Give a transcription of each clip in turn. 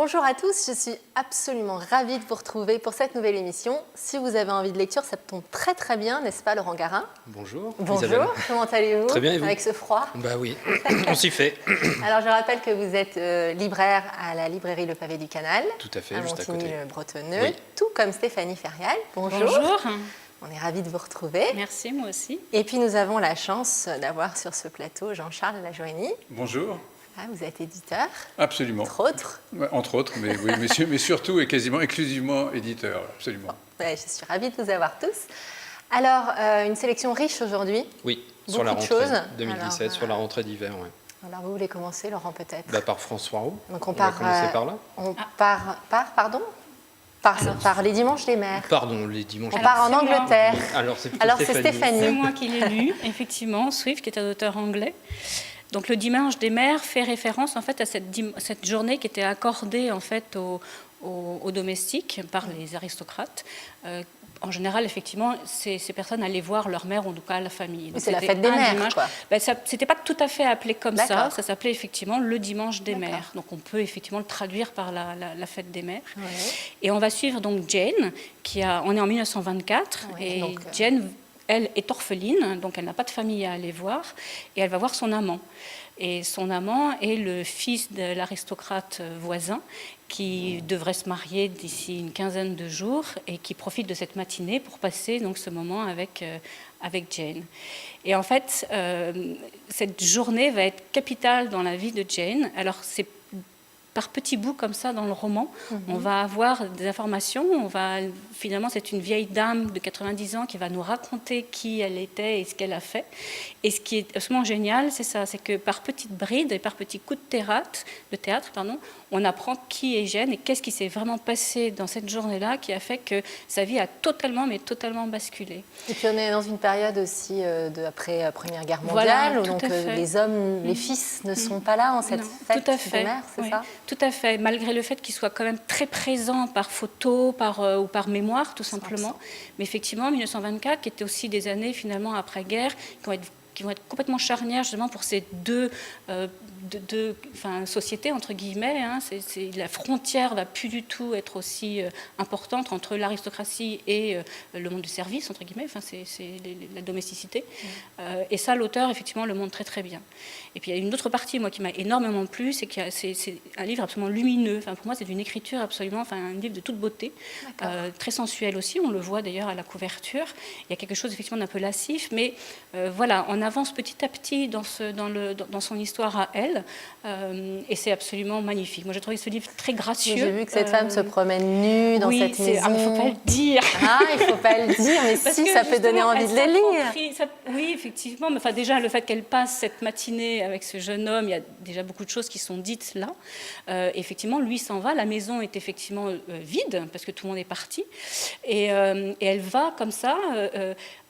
Bonjour à tous, je suis absolument ravie de vous retrouver pour cette nouvelle émission. Si vous avez envie de lecture, ça tombe très très bien, n'est-ce pas Laurent Garin? Bonjour. Bonjour, Isabelle. comment allez-vous? Très bien, et vous? Avec ce froid? Bah oui, on s'y fait. Alors je rappelle que vous êtes libraire à la librairie Le Pavé du Canal, Tout à fait, à juste à côté. Montigny-le-Bretonneux, Oui. tout comme Stéphanie Ferial. Bonjour. Bonjour. On est ravis de vous retrouver. Merci, moi aussi. Et puis nous avons la chance d'avoir sur ce plateau Jean-Charles Lajoigny. Bonjour. Ah, vous êtes éditeur, Absolument. entre autres. Ouais, entre autres, mais oui, mais surtout et quasiment exclusivement éditeur, absolument. Ouais, je suis ravie de vous avoir tous. Alors, une sélection riche aujourd'hui. Oui, Beaucoup sur la de rentrée choses. 2017, Alors, sur la rentrée d'hiver. Ouais. Alors, vous voulez commencer, Laurent, peut-être? Bah, par François Roux. Donc, on va commencer par là. On part, par les dimanches des mers. Pardon, les dimanches. On part en c'est moi. Angleterre. Alors, c'est plutôt Alors, c'est Stéphanie. Stéphanie. C'est moi qui l'ai lu, effectivement, Swift, qui est un auteur anglais. Donc le dimanche des mers fait référence en fait à cette journée qui était accordée en fait aux domestiques par les aristocrates. En général, effectivement, ces personnes allaient voir leur mère, en tout cas la famille. C'est la fête des mères, quoi. Ben, ça n'était pas tout à fait appelé comme ça. D'accord. Ça s'appelait effectivement le dimanche des D'accord. mères. Donc on peut effectivement le traduire par la fête des mères. Ouais. Et on va suivre donc Jane, on est en 1924, Ouais, et donc, Jane, elle, est orpheline, donc elle n'a pas de famille à aller voir, et elle va voir son amant. Et son amant est le fils de l'aristocrate voisin qui devrait se marier d'ici une quinzaine de jours et qui profite de cette matinée pour passer donc ce moment avec Jane. Et en fait, cette journée va être capitale dans la vie de Jane. Alors c'est par petits bouts comme ça dans le roman, on va avoir des informations. Finalement, c'est une vieille dame de 90 ans qui va nous raconter qui elle était et ce qu'elle a fait. Et ce qui est absolument génial, c'est ça, c'est que par petites brides et par petits coups de théâtre, on apprend qui est Jane et qu'est-ce qui s'est vraiment passé dans cette journée-là qui a fait que sa vie a totalement basculé. Et puis on est dans une période aussi après la Première Guerre Voilà, mondiale, où tout donc à fait. les hommes, les fils ne sont pas là en cette Non, fête tout à fait, des mères, c'est oui, ça? tout à fait, malgré le fait qu'il soit quand même très présent par photo, ou par mémoire, tout simplement. Mais effectivement, 1924, qui était aussi des années finalement après-guerre, qui vont être complètement charnières justement pour ces deux sociétés, entre guillemets. Hein. La frontière va plus du tout être aussi importante entre l'aristocratie et le monde du service, entre guillemets. Enfin, c'est la domesticité. Et ça, l'auteur, effectivement, le montre très très bien. Et puis il y a une autre partie, moi, qui m'a énormément plu, c'est que c'est un livre absolument lumineux. Enfin, pour moi, c'est d'une écriture absolument, un livre de toute beauté, très sensuel aussi. On le voit d'ailleurs à la couverture. Il y a quelque chose effectivement d'un peu lascif, mais voilà, on avance petit à petit dans son histoire à elle, et c'est absolument magnifique. Moi, j'ai trouvé ce livre très gracieux. J'ai vu que cette femme se promène nue dans cette maison. Ah, mais il ne faut pas le dire. Ah, il ne faut pas le dire, mais si, ça peut donner envie de les lire. Oui, effectivement. Mais déjà, le fait qu'elle passe cette matinée avec ce jeune homme, il y a déjà beaucoup de choses qui sont dites là. Effectivement, lui s'en va. La maison est effectivement vide parce que tout le monde est parti. Et elle va comme ça,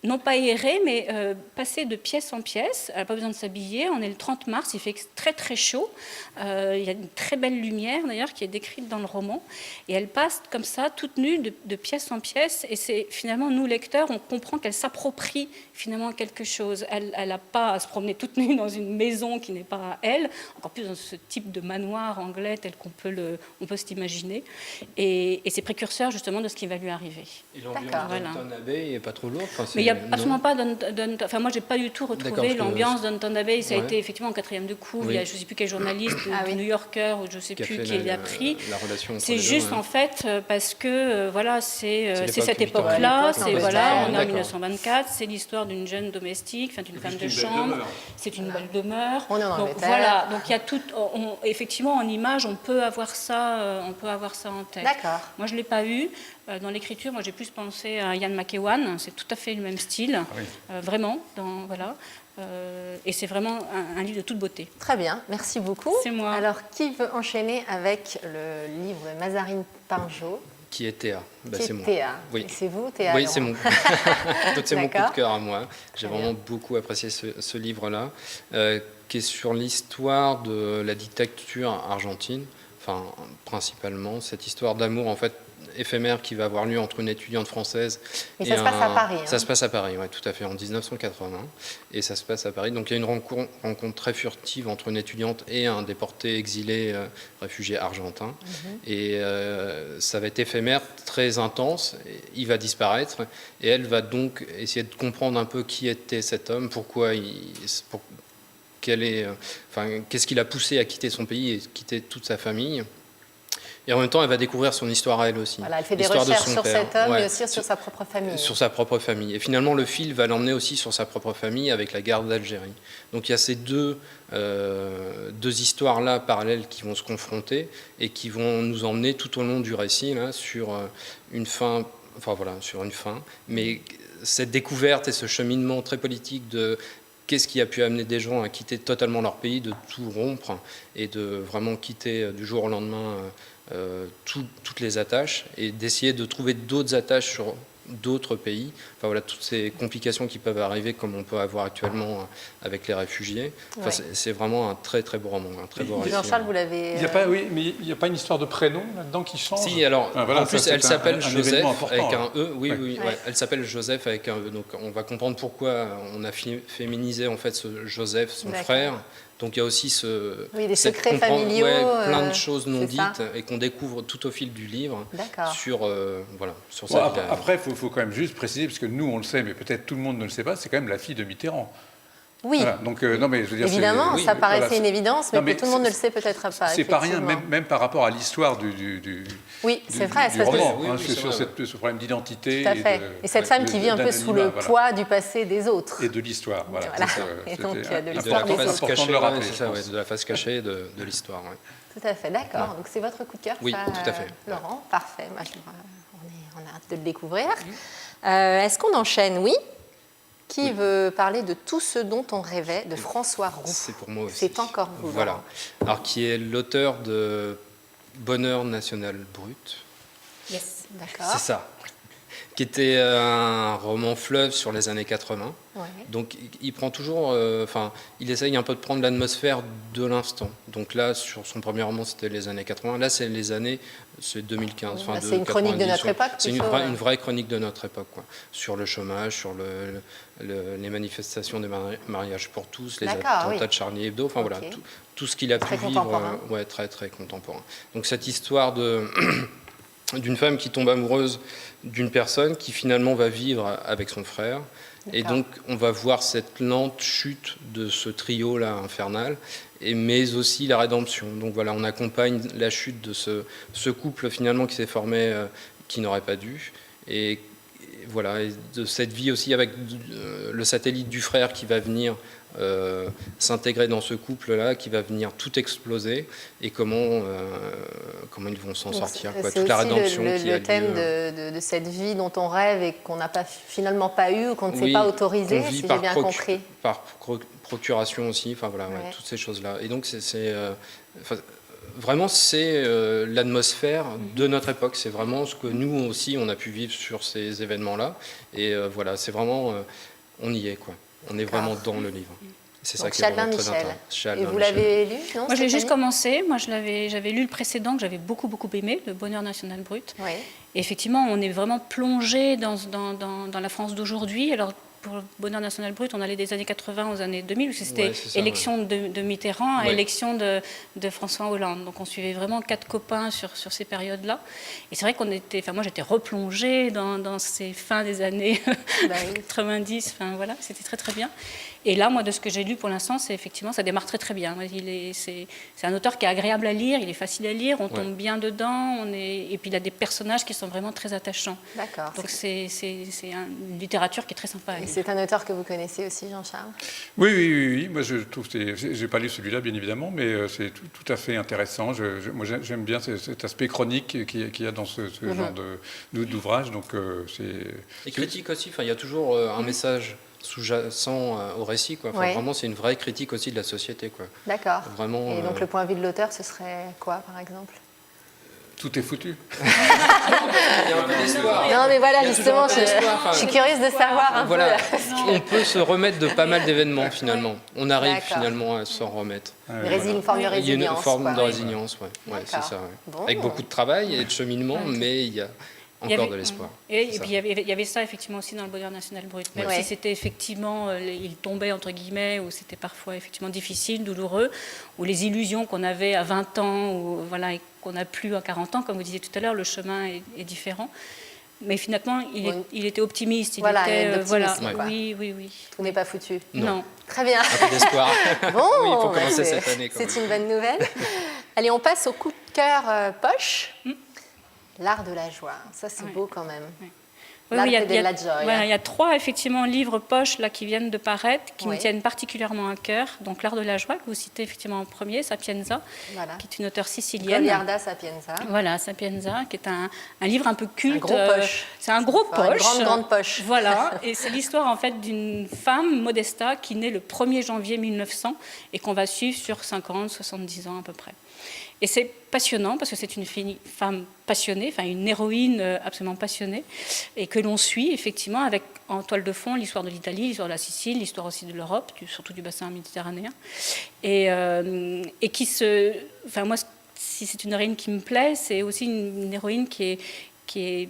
non pas errer, mais passer de pièce en pièce. Elle n'a pas besoin de s'habiller. On est le 30 mars, il fait très très chaud. Il y a une très belle lumière d'ailleurs qui est décrite dans le roman. Et elle passe comme ça, toute nue, de pièce en pièce. Et c'est finalement, nous lecteurs, on comprend qu'elle s'approprie finalement quelque chose. Elle n'a pas à se promener toute nue dans une maison qui n'est pas à elle, encore plus dans ce type de manoir anglais tel qu'on peut s'imaginer. Et c'est précurseur justement de ce qui va lui arriver. Et l'ambiance D'accord. d'Downton Abbey n'est pas trop lourde. Mais il n'y a absolument pas Enfin, moi, je n'ai pas du tout retrouvé l'ambiance d'Downton Abbey. Ça a été effectivement en quatrième de couve. Oui. Il y a je ne sais plus quel journaliste du New Yorker ou je ne sais plus qui l'a pris. La relation entre C'est les juste deux, en fait parce que voilà, c'est l'époque cette victorienne. époque-là. C'est Voilà, on est en d'accord. 1924. C'est l'histoire d'une jeune domestique, d'une femme de chambre. C'est une belle demeure. On est en Donc Angleterre. voilà. Donc il y a tout. Effectivement, en image, on peut avoir ça. En tête. D'accord. Moi, je l'ai pas eu. Dans l'écriture, moi, j'ai plus pensé à Ian McEwan. C'est tout à fait le même style, vraiment. Voilà. Et c'est vraiment un livre de toute beauté. Très bien, merci beaucoup. C'est moi. Alors, qui veut enchaîner avec le livre de Mazarine Pinjot? Qui est Théa? Qui C'est est moi. Théa. Oui. Et c'est vous, Théa? Oui, Laurent. c'est mon. Donc c'est mon coup D'accord. de cœur à moi. J'ai Très vraiment bien. beaucoup apprécié ce livre-là, qui est sur l'histoire de la dictature argentine, enfin principalement cette histoire d'amour en fait éphémère qui va avoir lieu entre une étudiante française Et ça se passe à Paris. Ça se passe à Paris, oui, tout à fait, en 1980. Et ça se passe à Paris. Donc il y a une rencontre très furtive entre une étudiante et un déporté exilé, réfugié argentin. Et ça va être éphémère, très intense. Il va disparaître. Et elle va donc essayer de comprendre un peu qui était cet homme, qu'est-ce qui l'a poussé à quitter son pays et quitter toute sa famille. Et en même temps, elle va découvrir son histoire à elle aussi. Voilà, elle fait des L'histoire de recherches son sur père. cet homme, Ouais. mais aussi sur sa propre famille. Sur sa propre famille. Et finalement, le fil va l'emmener aussi sur sa propre famille avec la guerre d'Algérie. Donc il y a ces deux histoires-là parallèles qui vont se confronter et qui vont nous emmener tout au long du récit là, sur une fin. Enfin voilà, sur une fin. Mais cette découverte et ce cheminement très politique de qu'est-ce qui a pu amener des gens à quitter totalement leur pays, de tout rompre et de vraiment quitter du jour au lendemain toutes les attaches et d'essayer de trouver d'autres attaches sur d'autres pays. Enfin voilà, toutes ces complications qui peuvent arriver comme on peut avoir actuellement avec les réfugiés. Enfin, c'est vraiment un très très beau roman, un très beau récit. Jean-Charles, vous l'avez... Il y a pas, oui, mais il n'y a pas une histoire de prénom là-dedans qui change. Si, alors, voilà, en plus, ça, elle c'est s'appelle un Joseph événement important, avec un là. E. Oui, Ouais. oui, ouais. Elle s'appelle Joseph avec un E. Donc, on va comprendre pourquoi on a féminisé en fait ce Joseph, son D'accord. frère. Donc, il y a aussi des secrets familiaux, plein de choses non c'est ça. dites et qu'on découvre tout au fil du livre D'accord. sur sur Bon, sa vie. après, il faut quand même juste préciser, parce que nous, on le sait, mais peut-être tout le monde ne le sait pas, c'est quand même la fille de Mitterrand. Oui, Voilà, donc, non, mais je veux dire, évidemment, oui, ça mais paraissait voilà, une évidence, mais non, mais que tout le monde ne le sait peut-être pas. c'est pas rien, effectivement. même par rapport à l'histoire Oui, c'est vrai. du parce que- roman, Oui, oui, c'est sur vrai, ce problème d'identité. Tout à fait. Et cette femme qui vit un peu sous le d'anonymat, voilà. poids du passé des autres. Et de l'histoire, voilà. Voilà. Donc, Et c'était donc, de Et de l'histoire la des face autres. important de cachée, le rappeler, c'est ça, je pense. de la face cachée de l'histoire. Ouais. Tout à fait, d'accord. Donc c'est votre coup de cœur, Oui, ça, tout à fait. Laurent. Parfait. Moi, on a hâte de le découvrir. Est-ce qu'on enchaîne? Oui. Qui veut parler de Tout ce dont on rêvait de François Roux? C'est pour moi aussi. C'est encore vous. Voilà. Laurent. Alors, qui est l'auteur de Bonheur national brut. Yes, d'accord. C'est ça. Qui était un roman fleuve sur les années 80. Ouais. Donc il prend toujours, il essaye un peu de prendre l'atmosphère de l'instant. Donc là, sur son premier roman, c'était les années 80. Là, c'est les années, c'est 2015. Bah, c'est une chronique de notre époque, C'est plutôt, une vraie chronique de notre époque, quoi. Sur le chômage, sur les manifestations des mariages pour tous, les D'accord, attentats oui. de Charlie Hebdo. Enfin Ok. voilà, tout ce qu'il a Très pu vivre, contemporain. très très contemporain. Donc cette histoire d'une femme qui tombe amoureuse d'une personne qui finalement va vivre avec son frère. Et D'accord. donc, on va voir cette lente chute de ce trio-là infernal, mais aussi la rédemption. Donc voilà, on accompagne la chute de ce couple finalement qui s'est formé, qui n'aurait pas dû. Et voilà, et de cette vie aussi avec le satellite du frère qui va venir s'intégrer dans ce couple-là, qui va venir tout exploser, et comment ils vont s'en Donc, sortir. Quoi. c'est Toute la aussi rédemption qui a le thème lieu. de cette vie dont on rêve et qu'on n'a finalement pas eu ou qu'on ne s'est Oui, pas autorisé, qu'on vit si j'ai par bien compris. par procuration aussi, enfin voilà, Ouais. toutes ces choses-là. Et donc vraiment c'est l'atmosphère de notre époque. C'est vraiment ce que nous aussi on a pu vivre sur ces événements-là. Et voilà, c'est vraiment on y est quoi. On est vraiment dans le livre. C'est ça Donc, qui est vraiment Chalvin très Michel. intéressant. Et Chalvin vous Michel. l'avez lu, non Moi, je l'ai juste Stéphanie commencé. Moi, j'avais lu le précédent que j'avais beaucoup aimé, Le Bonheur national brut. Oui. Et effectivement, on est vraiment plongé dans la France d'aujourd'hui. Alors, pour le Bonheur national brut, on allait des années 80 aux années 2000, parce que c'était Ouais, c'est ça, élection de Mitterrand à Ouais. élection de François Hollande. Donc, on suivait vraiment 4 copains sur ces périodes-là. Et c'est vrai moi, j'étais replongée dans ces fins des années Bah oui. 90. Enfin, voilà, c'était très bien. Et là, moi, de ce que j'ai lu pour l'instant, c'est effectivement, ça démarre très bien. C'est un auteur qui est agréable à lire, il est facile à lire, on tombe bien dedans, et puis il a des personnages qui sont vraiment très attachants. D'accord. Donc c'est une littérature qui est très sympa à Et lire. c'est un auteur que vous connaissez aussi, Jean-Charles? Oui. Moi, je trouve que j'ai pas lu celui-là, bien évidemment, mais c'est tout à fait intéressant. Moi, j'aime bien cet aspect chronique qu'il y a dans ce genre d'ouvrage. Donc, Et critique aussi. Enfin, il y a toujours un message sous-jacent au récit, quoi. Enfin, Ouais. Vraiment, c'est une vraie critique aussi de la société, quoi. D'accord. Vraiment. Et donc le point de vue de l'auteur, ce serait quoi, par exemple? tout est foutu. Il y a un peu d'espoir. Non, mais voilà, Il y a justement, toujours un peu d'espoir. Enfin, je suis curieuse de savoir un voilà, peu. on peut se remettre de pas mal d'événements finalement. On arrive D'accord. finalement à s'en remettre. Une forme de Il y a résilience. une forme quoi. de résilience, ouais, c'est D'accord. ça. Ouais. Bon. Avec beaucoup de travail et de cheminement, mais il y a Il y encore avait- de l'espoir. Et C'est puis il y avait ça effectivement aussi dans le Bonheur National Brut. Même Ouais. si c'était effectivement, il tombait entre guillemets, ou c'était parfois effectivement difficile, douloureux, ou les illusions qu'on avait à 20 ans, ou voilà, et qu'on n'a plus à 40 ans, comme vous disiez tout à l'heure, le chemin est différent. Mais finalement, il était optimiste. Il Voilà, était, il y a de l'optimisme, quoi. oui. Tout n'est pas foutu. Non. Très bien. Un peu d'espoir. Bon, Oui, il faut bah, commencer c'est- cette année, quand C'est une bonne nouvelle. Allez, on passe au coup de cœur poche. L'art de la joie. Ça, c'est Ouais. beau quand même. Oui, L'arte il y a- il y a- della gioia. voilà, il y a 3 effectivement livres poches là qui viennent de paraître, qui Oui. me tiennent particulièrement à cœur. Donc l'art de la joie que vous citez effectivement en premier, Sapienza, Voilà. qui est une auteure sicilienne. Goliarda Sapienza. Voilà, Sapienza, qui est un livre un peu culte. Un gros poche. C'est un gros Enfin, poche. une grande poche. Voilà, et c'est l'histoire en fait d'une femme, Modesta, qui naît le 1er janvier 1900 et qu'on va suivre sur 50, 70 ans à peu près. Et c'est passionnant parce que c'est une femme passionnée, enfin une héroïne absolument passionnée, et que l'on suit effectivement avec en toile de fond l'histoire de l'Italie, l'histoire de la Sicile, l'histoire aussi de l'Europe, surtout du bassin méditerranéen, et qui se, enfin moi, si c'est une héroïne qui me plaît, c'est aussi une héroïne qui est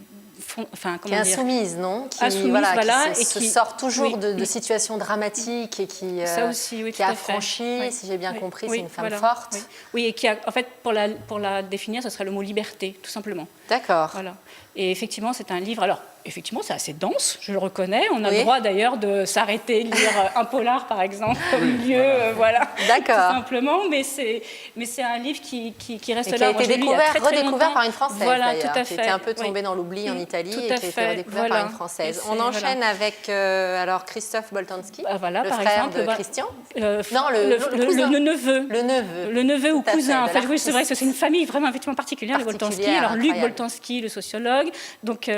enfin, Qui est comment dire, insoumise, non? Qui, Insoumise, voilà, voilà, qui et se qui sort toujours oui, de situations dramatiques et qui, ça aussi, oui, qui tout a à fait. affranchi, Oui. si j'ai bien Oui. compris, Oui, c'est une femme voilà. forte. Oui. Oui, et qui a, en fait, pour la définir, ce serait le mot liberté, tout simplement. D'accord. Voilà. Et effectivement, c'est un livre. Alors, effectivement, c'est assez dense, je le reconnais. On a Oui. le droit d'ailleurs de s'arrêter, de lire un polar, par exemple, au milieu, voilà. D'accord. Tout simplement. Mais c'est un livre qui reste Et qui là. a Moi, été je l'ai lu il y a très, très redécouvert longtemps. par une Française, Voilà, d'ailleurs, tout à qui fait. était un peu tombée Oui. dans l'oubli en Italie Tout et à qui a été fait, redécouvert par voilà. une Française. Et On c'est- enchaîne voilà. avec alors Christophe Boltanski, Voilà, le par frère exemple, de bah, Christian. Non, le cousin. le neveu. Le neveu. Le neveu ou Tout à fait, cousin. de En fait, oui, c'est vrai que l'artiste. c'est une famille vraiment effectivement particulière, les Boltanski. Particulière, Alors, Luc incroyable. Boltanski, le sociologue, donc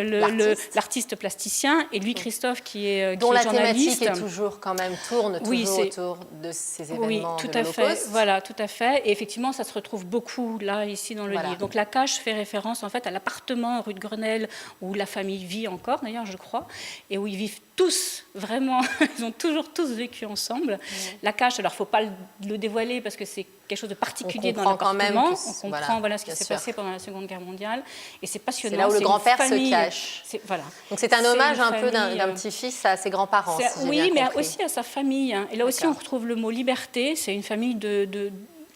l'artiste plasticien, et lui, Christophe, qui est Dont la journaliste. thématique est toujours quand même tourne Oui, toujours c'est- autour de ces Oui, événements tout de à fait. l'Holocauste. Voilà, tout à fait. Et effectivement, ça se retrouve beaucoup là, ici, dans le Voilà. livre. Donc la cage fait référence en fait à l'appartement rue de Grenelle où la famille vit encore, d'ailleurs, je crois, et où ils vivent tous, vraiment, ils ont toujours tous vécu ensemble. La cage, alors, il ne faut pas le dévoiler parce que c'est quelque chose de particulier dans comprend quand même l'appartement. que On comprend voilà, ce qui bien s'est sûr. passé pendant la Seconde Guerre mondiale. Et c'est passionnant. C'est là où le une grand-père se famille- cache. Voilà. Donc c'est un hommage une un peu d'un famille, petit-fils à ses grands-parents, si j'ai oui, bien mais compris. aussi à sa famille. Hein. Et là aussi, on D'accord. retrouve le mot liberté. C'est une famille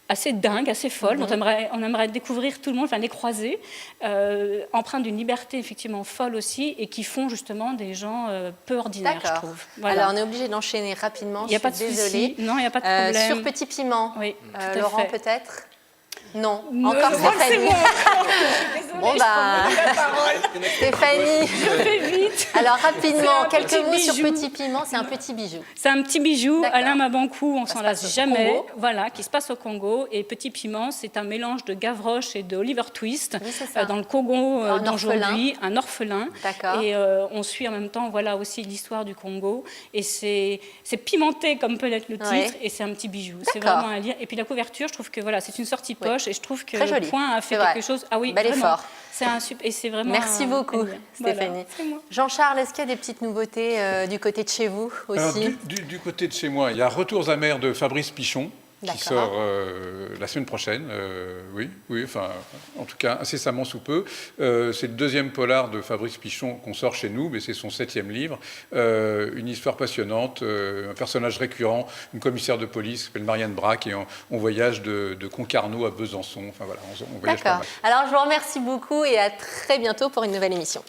assez dingue, assez folle. Mhm. On aimerait découvrir tout le monde, enfin les croiser, empreintes d'une liberté effectivement folle aussi, et qui font justement des gens peu ordinaires, je D'accord. trouve. Voilà. Alors on est obligé d'enchaîner rapidement, Il n'y a je pas de suis souci. désolée. Non, il n'y a pas de problème. Sur Petit Piment, Oui, tout à Laurent fait. peut-être? Non, Non, encore je crois que c'est Stéphanie. moi. Désolée, Bon, je bah, prends la parole. Stéphanie. Je fais vite. Alors C'est rapidement, un quelques petit mots sur bijou. Petit Piment, c'est un petit bijou. C'est un petit bijou, D'accord. Alain Mabancou, on Ça s'en se passe lasse au jamais. Congo. Voilà, qui se passe au Congo. Et Petit Piment, c'est un mélange de Gavroche et de Oliver Twist, Oui, c'est ça. dans le Congo Un d'aujourd'hui, un orphelin. D'accord. Et on suit en même temps, voilà, aussi l'histoire du Congo. Et c'est pimenté, comme peut l'être le titre, Ouais. et c'est un petit bijou. C'est D'accord. vraiment à lire. Et puis la couverture, je trouve que voilà, c'est une sortie Oui. poche, et je trouve que Très le joli. point a fait C'est vrai. quelque chose. Ah oui, Bel vraiment. effort. C'est un super, et c'est vraiment. Merci beaucoup, à lire. Voilà, Stéphanie. c'est moi. Jean-Charles, est-ce qu'il y a des petites nouveautés du côté de chez vous aussi? Alors, du côté de chez moi, il y a Retours amers de Fabrice Pichon, D'accord. qui sort la semaine prochaine. Oui, enfin, en tout cas, incessamment sous peu. C'est le deuxième polar de Fabrice Pichon qu'on sort chez nous, mais c'est son 7e livre. Une histoire passionnante, un personnage récurrent, une commissaire de police qui s'appelle Marianne Braque, et on voyage de Concarneau à Besançon. Enfin voilà, on voyage pas D'accord. mal. Alors je vous remercie beaucoup et à très bientôt pour une nouvelle émission.